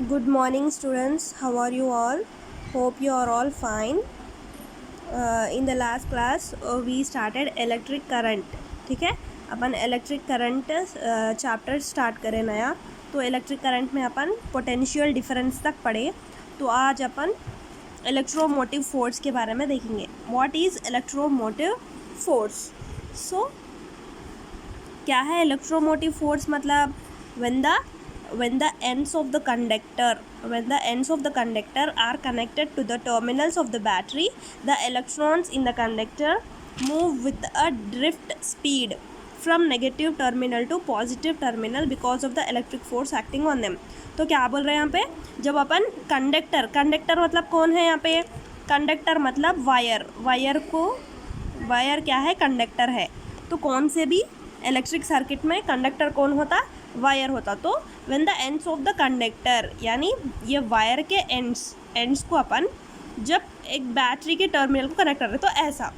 Good morning, students. How are you all? Hope you are all fine. In the last class, we started electric current. ठीक है, अपन electric current chapter start करें नया. तो electric current में अपन potential difference तक पढ़े. तो आज अपन इलेक्ट्रोमोटिव फोर्स के बारे में देखेंगे. What is electromotive force? So क्या है इलेक्ट्रोमोटिव फोर्स? मतलब when the ends of the conductor are connected to the terminals of the battery, the electrons in the conductor move with a drift speed from negative terminal to positive terminal because of the electric force acting on them. तो क्या बोल रहे हैं यहाँ पे? जब अपन conductor मतलब कौन है यहाँ पे? कंडक्टर मतलब वायर क्या है? कंडक्टर है. तो कौन से भी इलेक्ट्रिक सर्किट में कंडक्टर कौन होता? वायर होता. तो when the ends of the conductor, यानी ये वायर के एंड्स को अपन जब एक बैटरी के टर्मिनल को कनेक्ट कर रहे, तो ऐसा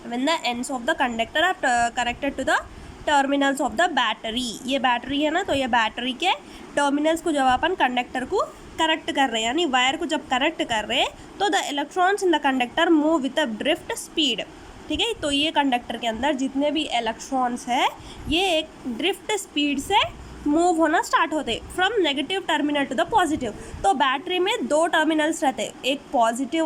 when the ends of the conductor are connected to the terminals of the battery. ये बैटरी है ना, तो ये बैटरी के टर्मिनल्स को जब अपन कंडक्टर को कनेक्ट कर रहे हैं, यानी वायर को जब कनेक्ट कर रहे हैं, तो the electrons in the conductor move with a drift speed. ठीक है, तो ये कंडक्टर के अंदर जितने भी इलेक्ट्रॉन्स है, ये एक ड्रिफ्ट स्पीड से मूव होना स्टार्ट होते from negative terminal to the positive. तो बैटरी में दो टर्मिनल्स रहते, एक पॉजिटिव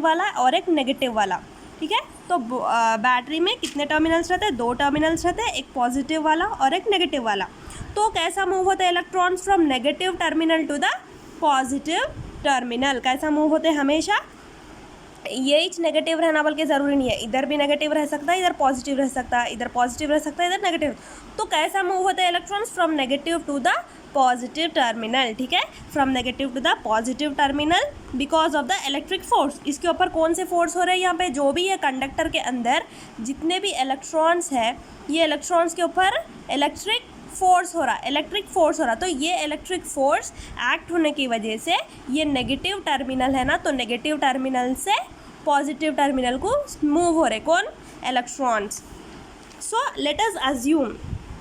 वाला और एक नेगेटिव वाला. ठीक है, तो बैटरी में कितने टर्मिनल्स रहते? दो टर्मिनल्स रहते, एक पॉजिटिव वाला और एक नेगेटिव वाला. तो कैसा मूव होते electrons from negative terminal to the positive terminal? कैसा मूव होते? हमेशा ये ही नेगेटिव रहना बल्कि ज़रूरी नहीं है, इधर भी नेगेटिव रह सकता है, इधर पॉजिटिव रह सकता है, इधर पॉजिटिव रह सकता है, इधर नेगेटिव. तो कैसा मूव होता है electrons? From negative to the positive terminal. ठीक है, from negative to the positive terminal because of the electric force. इसके ऊपर कौन से फोर्स हो रहे हैं यहाँ पे? जो भी है कंडक्टर के अंदर जितने भी इलेक्ट्रॉन्स है, ये इलेक्ट्रॉन्स के ऊपर इलेक्ट्रिक फोर्स हो रहा. तो ये इलेक्ट्रिक फोर्स एक्ट होने की वजह से ये नेगेटिव टर्मिनल है ना, तो नेगेटिव टर्मिनल से पॉजिटिव टर्मिनल को मूव हो रहे कौन? Electrons. So let us assume,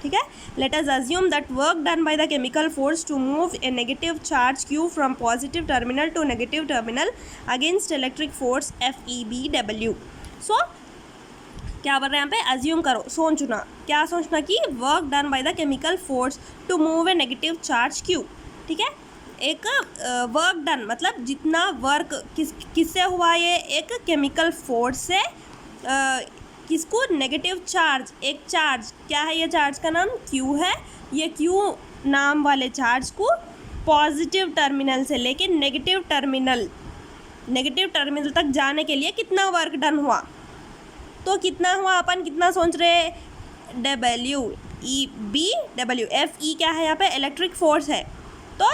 ठीक है, let us assume that work done by the chemical force to move a negative charge Q from positive terminal to negative terminal against electric force FeBW. So क्या बोल रहे हैं यहाँ पे? Assume करो, सोचना. क्या सोचना? कि work done by the chemical force to move a negative charge Q. ठीक है, एक वर्क डन मतलब जितना वर्क किससे हुआ? ये एक केमिकल फोर्स से किसको? नेगेटिव चार्ज, एक चार्ज. क्या है ये चार्ज का नाम? Q है. ये Q नाम वाले चार्ज को पॉजिटिव टर्मिनल से लेके नेगेटिव टर्मिनल तक जाने के लिए कितना वर्क डन हुआ? तो कितना हुआ? अपन कितना सोच रहे? WEBW. FE क्या है यहाँ पे? इलेक्ट्रिक फोर्स है. तो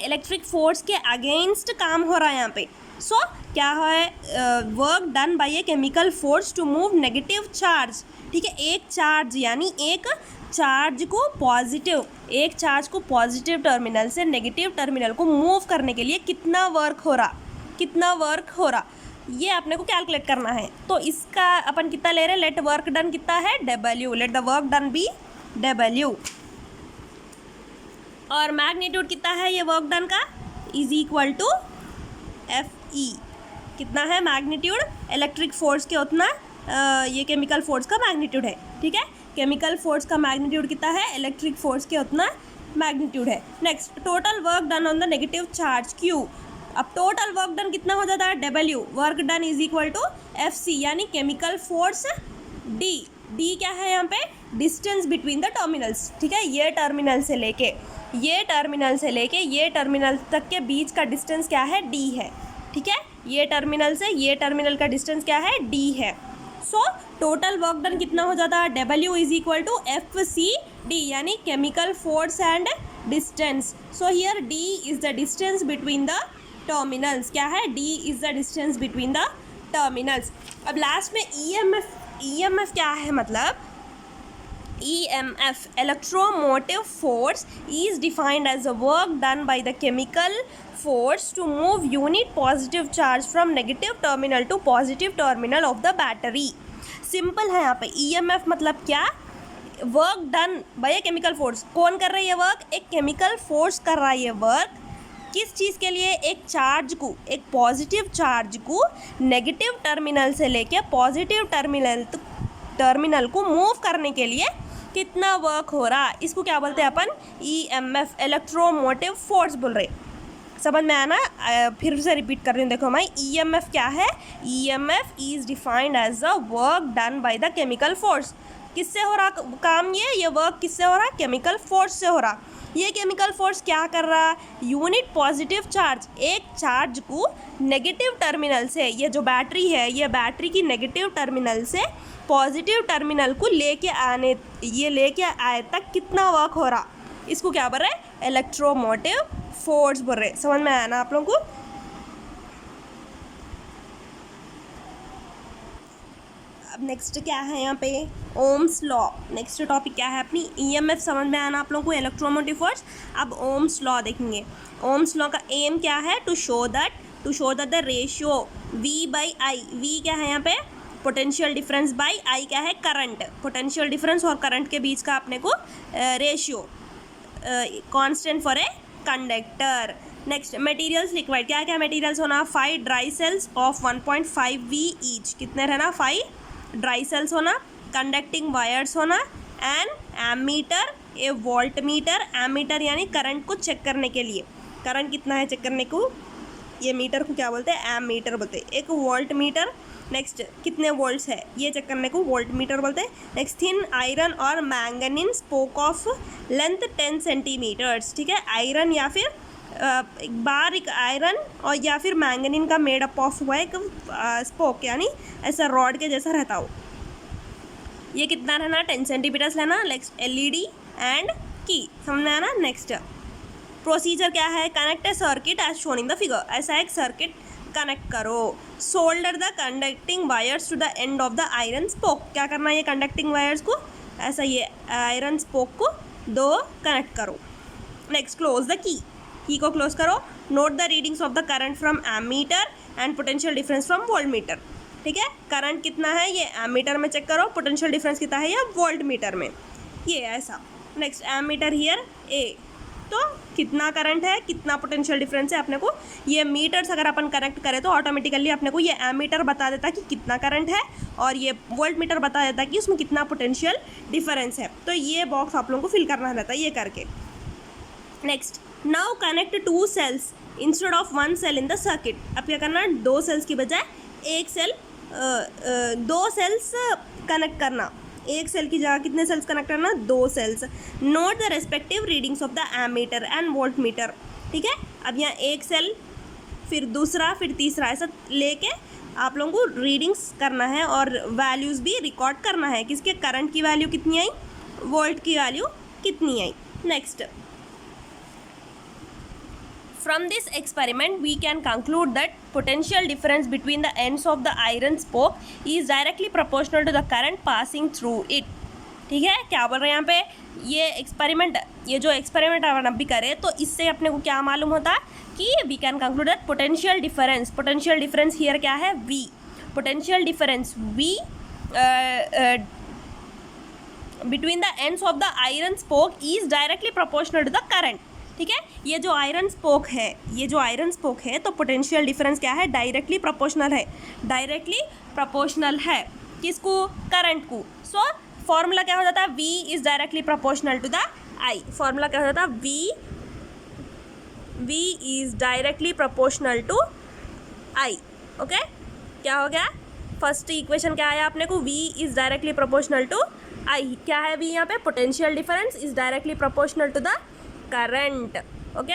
इलेक्ट्रिक फोर्स के अगेंस्ट काम हो रहा है यहाँ पे. सो क्या है? Work done by a chemical force to move negative charge. ठीक है, एक चार्ज यानी एक चार्ज को पॉजिटिव टर्मिनल से नेगेटिव टर्मिनल को मूव करने के लिए कितना वर्क हो रहा, ये आपने को कैलकुलेट करना है. तो इसका अपन कितना ले रहे हैं? लेट वर्क डन कितना है? W. Let the work done be W. और मैग्नीट्यूड कितना है ये वर्क डन का? Is equal to FE. कितना है मैग्नीट्यूड? इलेक्ट्रिक फोर्स के उतना ये केमिकल फोर्स का मैग्नीट्यूड है. ठीक है, केमिकल फोर्स का मैग्नीट्यूड कितना है? इलेक्ट्रिक फोर्स के उतना मैग्नीट्यूड है. Next, total work done on the negative charge Q. अब टोटल वर्क डन कितना हो जाता है? W. Work done is equal to FC, यानी केमिकल फोर्स D क्या है यहाँ पे? Distance between the terminals. ठीक है, ये टर्मिनल से लेके ये टर्मिनल तक के बीच का डिस्टेंस क्या है? D है. ठीक है, ये टर्मिनल से ये टर्मिनल का डिस्टेंस क्या है? D है. सो टोटल वर्क डन कितना हो जाता है? W is equal to FCD, यानी chemical force and distance. So here D is the distance between the terminals. क्या है? D is the distance between the terminals. अब लास्ट में EMF क्या है? मतलब EMF, electromotive force, is defined as the work done by the chemical force to move unit positive charge from negative terminal to positive terminal of the battery. Simple है यहाँ पे. EMF मतलब क्या? Work done by a chemical force, कौन कर रहा है ये वर्क? एक केमिकल फोर्स कर रहा है ये वर्क। किस चीज़ के लिए? एक चार्ज को, एक पॉजिटिव चार्ज को नेगेटिव टर्मिनल से लेके पॉजिटिव टर्मिनल को मूव करने के लिए कितना वर्क हो रहा, इसको क्या बोलते हैं अपन? EMF, इलेक्ट्रोमोटिव फोर्स बोल रहे। समझ में आना? फिर से रिपीट कर रही हूँ, देखो मैं, EMF क्या है? EMF is defined as the work done by the chemical force. किससे हो रहा काम? ये वर्क किससे हो रहा? केमिकल फोर्स से हो रहा। ये केमिकल फोर्स क्या कर रहा? यूनिट पॉजिटिव चार्ज, एक चार्ज को नेगेटिव टर्मिनल से, ये जो बैटरी है, ये बैटरी की नेगेटिव टर्मिनल से पॉजिटिव टर्मिनल को लेके आए तक कितना वर्क हो रहा, इसको क्या बोल रहे हैं? इलेक्ट्रोमोटिव फोर्स बोल रहे। समझ में आया ना आप लोगों को? अब नेक्स्ट क्या है यहाँ पे? Ohm's law. नेक्स्ट टॉपिक क्या है अपनी? EMF समझ में आना आप लोगों को, इलेक्ट्रोमोटिव फोर्स। अब ओम्स लॉ देखेंगे। ओम्स लॉ का एम क्या है? To show that the ratio V by I, V क्या है यहाँ पे? पोटेंशियल डिफरेंस बाई I क्या है? करंट। पोटेंशियल डिफरेंस और करंट के बीच का अपने को ratio, constant for a conductor. Next, materials liquid, क्या क्या मटेरियल्स होना? 5 dry cells of 1.5 V each, कितने रहना? 5 ड्राई सेल्स होना, कंडक्टिंग वायर्स होना, and ammeter, a voltmeter. Ammeter यानी करंट को चेक करने के लिए, करंट कितना है चेक करने को, ये मीटर को क्या बोलते हैं? एमीटर बोलते हैं। एक वोल्ट मीटर, नेक्स्ट कितने वोल्ट्स है ये चेक करने को वोल्ट मीटर बोलते हैं। नेक्स्ट, थिन आयरन और manganin spoke of length 10 centimetres, ठीक है? आयरन या फिर बारीक आयरन और या फिर मैंगनीन का मेड अप ऑफ हुआ एक स्पोक, यानी ऐसा रॉड के जैसा रहता हो। ये कितना रहना? 10 सेंटीमीटर्स लेना। नेक्स्ट, LED एंड की, समझ में आना? नेक्स्ट प्रोसीजर क्या है? Connect a circuit as shown in the figure, ऐसा एक सर्किट कनेक्ट करो। Solder the conducting wires to the end of the iron spoke, क्या करना है? ये कंडक्टिंग वायर्स को ऐसा ये आयरन स्पोक को दो कनेक्ट करो। नेक्स्ट, क्लोज द की को क्लोज करो। Note the readings of the current from ammeter and potential difference from voltmeter, ठीक है? करंट कितना है ये एमीटर में चेक करो, पोटेंशियल डिफरेंस कितना है या वोल्ट मीटर में, ये ऐसा। नेक्स्ट, एमीटर हियर A, तो कितना करंट है, कितना पोटेंशियल डिफरेंस है अपने को, ये मीटर्स अगर अपन कनेक्ट करें तो ऑटोमेटिकली अपने को ये एमीटर बता देता कि कितना करंट है, और ये वोल्ट मीटर बता देता कि उसमें कितना पोटेंशियल डिफरेंस है। तो ये बॉक्स आप लोगों को फिल करना रहता है ये करके। Next, now connect 2 cells instead of 1 cell in the circuit. अब क्या करना? 2 सेल्स की बजाय एक सेल, 2 सेल्स कनेक्ट करना। एक सेल की जगह कितने सेल्स कनेक्ट करना? 2 cells. Note the respective readings of the ammeter and voltmeter, ठीक है? अब यहाँ एक सेल, फिर दूसरा, फिर तीसरा, ऐसा लेके आप लोगों को रीडिंग्स करना है और वैल्यूज़ भी रिकॉर्ड करना है। किसके? करंट की वैल्यू कितनी आई, वोल्ट की वैल्यू कितनी आई। Next, from this experiment we can conclude that potential difference between the ends of the iron spoke is directly proportional to the current passing through it, ठीक है? क्या बोल रहे हैं यहाँ पे? ये एक्सपेरिमेंट, ये जो एक्सपेरिमेंट अपन अभी करें तो इससे अपने को क्या मालूम होता कि we can conclude that potential difference here क्या है? V। Potential difference V between the ends of the iron spoke is directly proportional to the current, ठीक है? ये जो आयरन स्पोक है तो पोटेंशियल डिफरेंस क्या है? डायरेक्टली प्रोपोर्शनल है किसको? करंट को। सो फॉर्मूला क्या हो जाता है? V is directly proportional to the I। Formula क्या हो जाता है? V is directly proportional to I, okay? क्या हो गया? फर्स्ट इक्वेशन क्या आया अपने को? V is directly proportional to I। क्या है V यहाँ पे? Potential difference is directly proportional to the current, okay?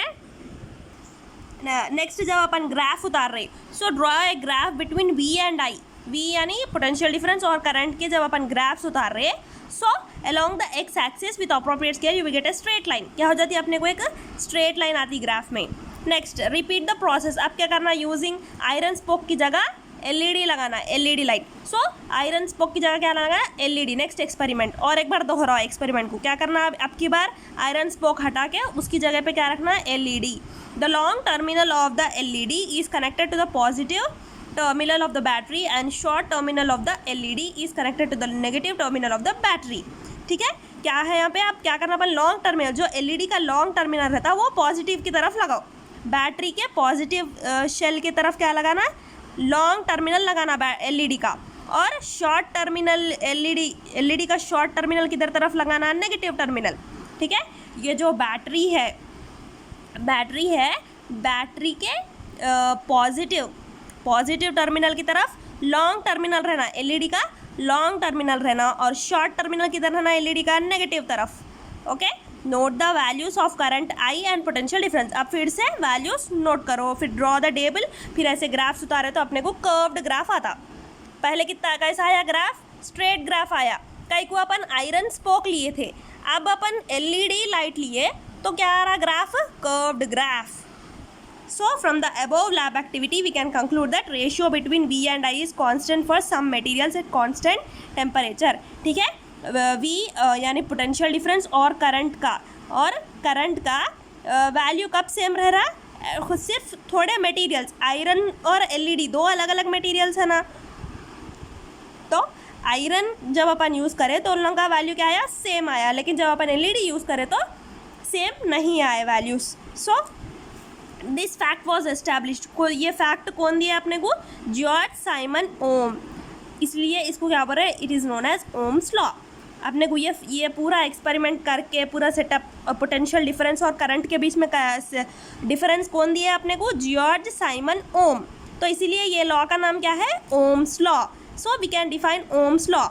Next, जब अपन ग्राफ उतार रहे, so draw a graph between V and I। V यानी पोटेंशियल डिफरेंस और करंट के जब अपन ग्राफ्स उतार रहे, so along the x axis with appropriate scale you will get a straight line. क्या हो जाती है अपने को? एक स्ट्रेट लाइन आती ग्राफ में। Next, repeat the process. अब क्या करना? यूजिंग आयरन स्पोक की जगह LED लगाना, LED light. So iron spoke की जगह क्या लगाना? LED। नेक्स्ट एक्सपेरिमेंट, और एक बार दोहराओ एक्सपेरिमेंट को। क्या करना? अब की बार आयरन स्पोक हटा के उसकी जगह पे क्या रखना? LED। The long terminal of the LED is connected to the positive terminal of the battery and short terminal of the LED is connected to the negative terminal of the battery, ठीक है? क्या है यहाँ पे, आप क्या करना अपन लॉन्ग टर्मिनल, जो एलईडी का लॉन्ग टर्मिनल रहता है वो पॉजिटिव की तरफ लगाओ, बैटरी के पॉजिटिव शेल की तरफ क्या लगाना है, लॉन्ग टर्मिनल लगाना एलईडी का, और शॉर्ट टर्मिनल एलईडी का शॉर्ट टर्मिनल किधर तरफ लगाना है, नेगेटिव टर्मिनल। ठीक है, ये जो बैटरी है बैटरी के पॉजिटिव टर्मिनल की तरफ लॉन्ग टर्मिनल रहना, एलईडी का लॉन्ग टर्मिनल रहना, और शॉर्ट टर्मिनल किधर रहना, एलईडी का नेगेटिव तरफ। Okay, note the values of current I and potential difference. अब फिर से वैल्यूज नोट करो, फिर ड्रॉ द टेबल, फिर ऐसे ग्राफ्स उतारे तो अपने को कर्व्ड ग्राफ आता। पहले कितना कैसा आया ग्राफ, स्ट्रेट ग्राफ आया, कई को अपन आयरन स्पोक लिए थे, अब अपन एलईडी लाइट लिए तो क्या आ रहा graph, curved graph. So from the above lab activity we can conclude that ratio between V and I is constant for some materials at constant temperature। ठीक है, V यानी पोटेंशियल डिफरेंस और current का value कब same रह रहा है, सिर्फ थोड़े मटेरियल्स, आयरन और एलईडी दो अलग अलग मटेरियल्स है ना, तो आयरन जब अपन यूज़ करें तो उन लोगों का वैल्यू क्या आया, सेम आया, लेकिन जब अपन एलईडी यूज़ करें तो सेम नहीं आए values. So this fact was established, को ये फैक्ट कौन दिया अपने को, जॉर्ज साइमन ओम, इसलिए इसको क्या बोल रहे हैं, it is known as Ohm's law. अपने को ये पूरा एक्सपेरिमेंट करके पूरा सेटअप पोटेंशियल डिफरेंस और करंट के बीच में डिफरेंस कौन दिया अपने को, जॉर्ज साइमन ओम, तो इसीलिए ये लॉ का नाम क्या है, Ohm's law. So we can define Ohm's law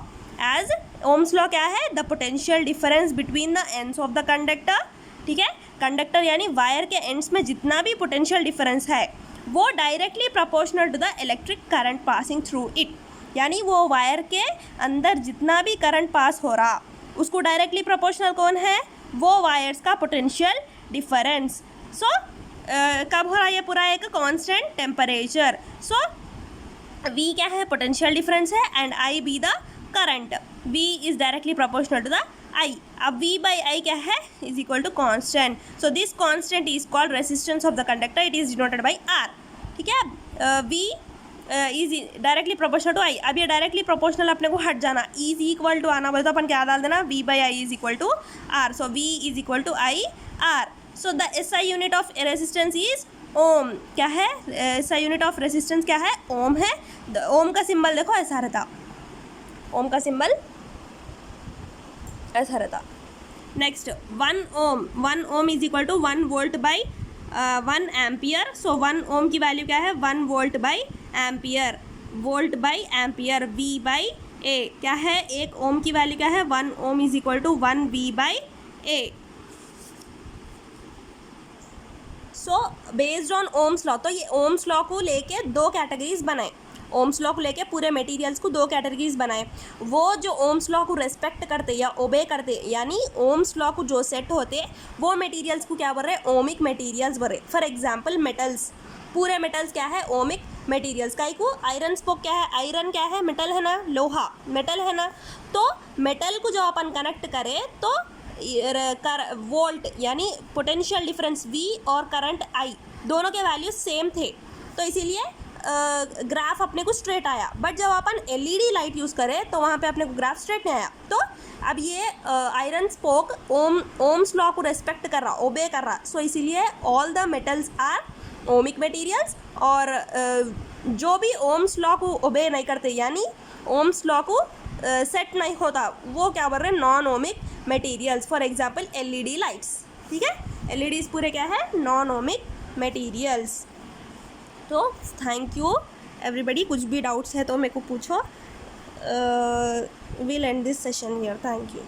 as, Ohm's law क्या है, the potential difference between the ends of the conductor. ठीक है, कंडक्टर यानी वायर के एंड्स में जितना भी पोटेंशियल डिफरेंस है वो directly proportional to the electric current passing through it, यानी वो वायर के अंदर जितना भी करंट पास हो रहा उसको डायरेक्टली प्रोपोर्शनल कौन है, वो वायर्स का पोटेंशियल डिफरेंस। सो कब हो रहा है ये पूरा, एक कांस्टेंट टेम्परेचर। सो V क्या है, पोटेंशियल डिफरेंस है, and I be the current, V is directly proportional to the I। अब V बाई I क्या है, is equal to constant. So this constant is called resistance of the conductor, it is denoted by R। ठीक है, V is directly proportional to I। अब ये directly proportional अपने को हट जाना, इज इक्वल टू आना बोले तो अपन क्या डाल देना, V by I is equal to R। So V is equal to I R। So the SI unit of resistance is ohm. क्या है, SI यूनिट ऑफ रेसिस्टेंस क्या है, ओम है। ओम का सिंबल देखो ऐसा रहता, ओम का सिंबल ऐसा रहता। Next 1 ohm is equal to 1 volt by 1 ampere. So 1 ohm की वैल्यू क्या है, 1 volt by ampere, volt by ampere, V by A क्या है, 1 ओम की वैल्यू क्या है, 1 ohm is equal to 1 V by A। So based on Ohm's law, तो ये ओम्स लॉ को लेके दो कैटेगरीज बनाए, ओम्स लॉ को लेके पूरे मटेरियल्स को दो कैटेगरीज बनाए। वो जो ओम्स लॉ को रेस्पेक्ट करते या ओबे करते, यानी ओम्स लॉ को जो सेट होते वो मटेरियल्स को क्या बोल रहे हैं, ओमिक मटेरियल्स बोल रहे। फॉर एग्जांपल मेटल्स, पूरे मेटल्स क्या है, ओमिक मटेरियल्स। काई को आयरन स्पोक क्या है, आयरन क्या है, मेटल है ना, लोहा मेटल है ना, तो मेटल को जो अपन कनेक्ट करें तो वोल्ट यानी पोटेंशियल डिफरेंस V और करंट I दोनों के वैल्यू सेम थे, तो इसीलिए ग्राफ अपने को स्ट्रेट आया। बट जब अपन LED लाइट यूज़ करें तो वहाँ पे अपने को ग्राफ स्ट्रेट नहीं आया। तो अब ये आयरन स्पोक ओम्स लॉ को रेस्पेक्ट कर रहा, ओबे कर रहा, सो इसीलिए all the metals are ohmic materials, और जो भी ओम्स लॉ को ओबे नहीं करते यानी ओम्स लॉ को सेट नहीं होता, वो क्या बोल रहे हैं, non ohmic materials. For example LED lights. ठीक है, LEDs पूरे क्या है, नॉन ओमिक मटेरियल्स। तो थैंक यू एवरीबडी, कुछ भी डाउट्स है तो मेरे को पूछो। Will and this session here, thank you.